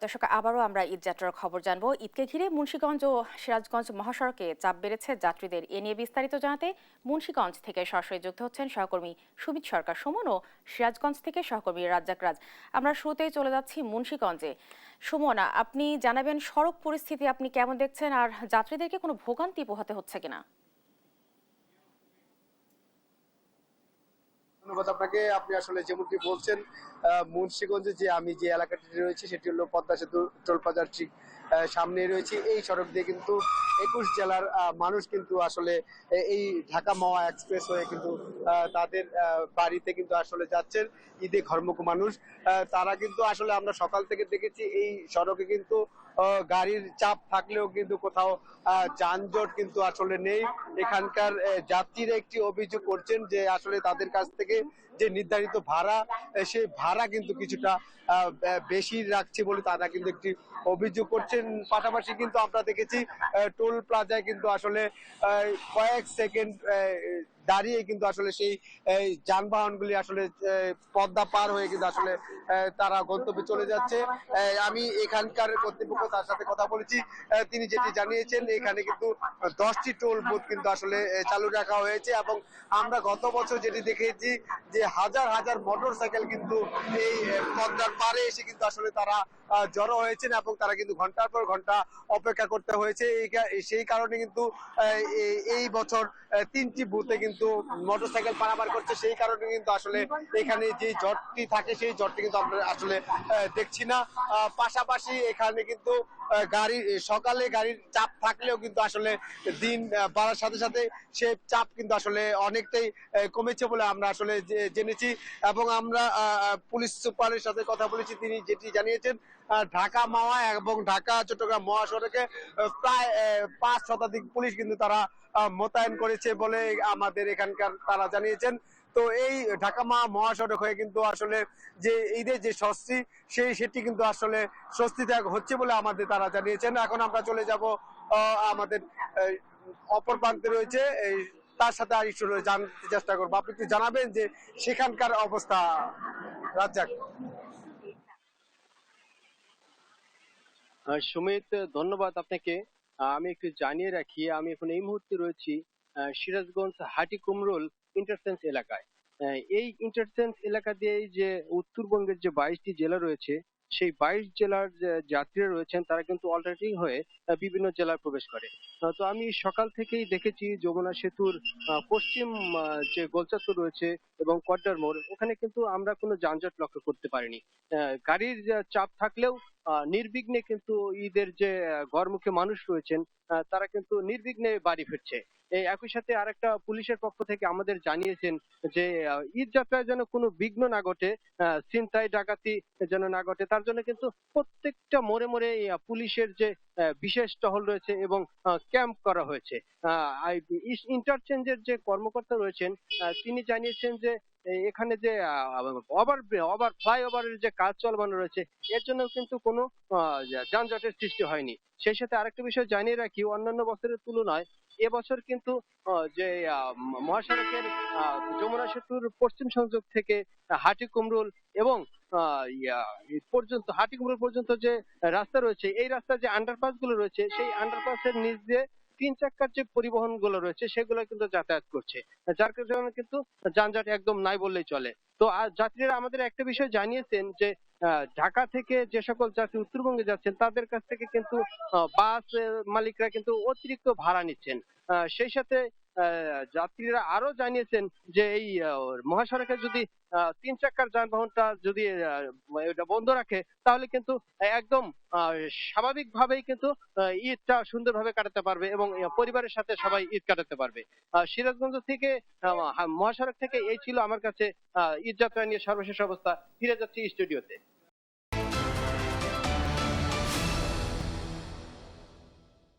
দর্শক, আবারও আমরা ঈদ যাত্রার খবর জানবো। ঈদকে ঘিরে মুন্সিগঞ্জ ও সিরাজগঞ্জ মহাসড়কে চাপ বেড়েছে যাত্রীদের। এ নিয়ে বিস্তারিত জানাতে মুন্সিগঞ্জ থেকে সরাসরি যুক্ত হচ্ছেন সহকর্মী সুমিত সরকার সুমন ও সিরাজগঞ্জ থেকে সহকর্মী রাজ্জাক রাজ। আমরা শুরুতেই চলে যাচ্ছি মুন্সিগঞ্জে। সুমন, আপনি জানাবেন সড়ক পরিস্থিতি আপনি কেমন দেখছেন, আর যাত্রীদেরকে কোনো ভোগান্তি পোহাতে হচ্ছে কিনা? ধন্যবাদ আপনাকে। আপনি আসলে যেমনটি বলছেন, মুন্সিগঞ্জে আমি যে এলাকাটি রয়েছে সেটি হলো পদ্মা সেতু টোল প্লাজার ঠিক সামনে রয়েছে। এই সড়ক দিয়ে কিন্তু ২১ জেলার মানুষ কিন্তু আসলে এই ঢাকা মাওয়া এক্সপ্রেস হয়ে কিন্তু তাদের বাড়িতে কিন্তু আসলে যাচ্ছেন ঈদে ঘরমুখ মানুষ। তারা কিন্তু আসলে আমরা সকাল থেকে দেখেছি এই সড়কে কিন্তু গাড়ির চাপ থাকলেও কিন্তু কোথাও যানজট কিন্তু আসলে নেই। এখানকার যাত্রীরা একটি অভিযোগ করছেন যে আসলে তাদের কাছ থেকে যে নির্ধারিত ভাড়া, সেই ভাড়া কিন্তু কিছুটা বেশি রাখছে বলে তারা কিন্তু একটি অভিযোগ করছেন। পাশাপাশি কিন্তু আমরা দেখেছি টোল প্লাজায় কিন্তু আসলে কয়েক সেকেন্ড দাঁড়িয়ে কিন্তু আসলে সেই যানবাহনগুলি আসলে পদ্মা পার হয়ে কিন্তু আসলে তারা গন্তব্যে চলে যাচ্ছে। আমি এখানকার কর্তৃপক্ষ তার সাথে কথা বলেছি, তিনি যেটি জানিয়েছেন এখানে কিন্তু 10টি টোল বুথ কিন্তু আসলে চালু রাখা হয়েছে এবং আমরা গত বছর যেটি দেখেছি যে হাজার হাজার মোটরসাইকেল কিন্তু এই পদ্মার পারে এসে কিন্তু আসলে তারা জড়ো হয়েছেন এবং তারা কিন্তু ঘন্টার পর ঘন্টা অপেক্ষা করতে হয়েছে। সেই কারণে কিন্তু এই বছর 3টি বুথে কিন্তু মোটরসাইকেল পারাপার করছে। সেই কারণে কিন্তু আসলে এখানে যে জটটি থাকে সেই জটটি কিন্তু আমরা আসলে দেখছি না। পাশাপাশি এখানে কিন্তু সকালে গাড়ির চাপ থাকলেও কিন্তু আসলে দিন বাড়ার সাথে সাথে সে চাপ কিন্তু আসলে অনেকটাই কমেছে বলে আমরা আসলে জেনেছি। এবং আমরা পুলিশ সুপারের সাথে কথা বলেছি, তিনি যেটি জানিয়েছেন ঢাকা মাওয়া এবং ঢাকা চট্টগ্রাম মহাসড়কে প্রায় 5 শতাধিক পুলিশ কিন্তু তারা মোতায়েন করেছে বলে আমাদের এখানকার তারা জানিয়েছেন। তো এই ঢাকা মহাসড়ক হয়ে কিন্তু আসলে যে ঈদের যে স্বস্তি সেটি কিন্তু আসলে স্বস্তিতে হচ্ছে বলে আমাদের তারা জানিয়েছেন। এখন আমরা চলে যাব আমাদের অপর প্রান্তে রয়েছে তার সাথে আর একটু জানতে চেষ্টা করবো। আপনি একটু জানাবেন যে সেখানকার অবস্থা, রাজ্জাক। সুমিত, ধন্যবাদ আপনাকে। আমি একটু জানিয়ে রাখি, আমি এখন এই মুহূর্তে রয়েছি সিরাজগঞ্জ হাটিকুমরুল ইন্টারচেঞ্জ এলাকায়। এই ইন্টারচেঞ্জ এলাকা দিয়ে যে উত্তরবঙ্গের যে 22টি জেলা রয়েছে, সেই 22 জেলার যে যাত্রীরা রয়েছেন তারা কিন্তু অল্টারনেটিং হয়ে বিভিন্ন জেলায় প্রবেশ করে। তো আমি সকাল থেকেই দেখেছি যমুনা সেতুর পশ্চিম যে গোলচত্বর রয়েছে এবং কড্ডার মোড়, ওখানে কিন্তু আমরা কোনো যানজট লক্ষ্য করতে পারিনি। গাড়ির চাপ থাকলেও নির্বিঘ্নে কিন্তু ঈদের যে ঘরমুখী মানুষ রয়েছেন তারা কিন্তু নির্বিঘ্নে বাড়ি ফিরছে। এই একই সাথে আরেকটা পুলিশের পক্ষ থেকে আমাদের জানিয়েছেন যে ঈদ যাত্রায় যেন কোনো বিঘ্ন না ঘটে, ছিনতাই ডাকাতি যেন না ঘটে, তার জন্য কিন্তু প্রত্যেকটা মোড়ে মোড়ে পুলিশের যে বিশেষ টহল রয়েছে এবং ক্যাম্প করা হয়েছে। ইন্টারচেঞ্জের যে কর্মকর্তা রয়েছেন তিনি জানিয়েছেন যে এখানে যে ওভার ওভার ফ্লাইওভারের যে কাজ চলমান রয়েছে, এর জন্য কিন্তু কোনো যানজটের সৃষ্টি হয়নি। সেই সাথে আরেকটা বিষয় জানিয়ে রাখি, অন্যান্য বছরের তুলনায় এবছর কিন্তু যে মহাসড়কের যমুনা সেতুর পশ্চিম সংযোগ থেকে হাটিকুমরুল এবং হাটিকুমরুল পর্যন্ত যে রাস্তা রয়েছে, এই রাস্তার যে আন্ডারপাস গুলো রয়েছে, সেই আন্ডারপাসের নিচ দিয়ে 3 চাক্কার যে পরিবহন গুলো রয়েছে সেগুলো কিন্তু যাতায়াত করছে, যার কারণে কিন্তু যানজট একদম নাই বললেই চলে। তো যাত্রীরা আমাদের একটা বিষয় জানিয়েছেন যে ঢাকা থেকে যে সকল যাত্রী উত্তরবঙ্গে যাচ্ছেন তাদের কাছ থেকে কিন্তু বাস মালিকরা কিন্তু অতিরিক্ত ভাড়া নিচ্ছেন। সেই সাথে যাত্রীরা আরো জানিয়েছেন যে এই মহাসড়কে যদি 3 চাক্কার যানবাহনটা যদি এটা বন্ধ রাখে তাহলে কিন্তু একদম স্বাভাবিকভাবেই কিন্তু ঈদটা সুন্দরভাবে কাটাতে পারবে এবং পরিবারের সাথে সবাই ঈদ কাটাতে পারবে। সিরাজগঞ্জ থেকে মহাসড়ক থেকে এই ছিল আমার কাছে ঈদ যাত্রা নিয়ে সর্বশেষ অবস্থা। ফিরে যাচ্ছি স্টুডিওতে।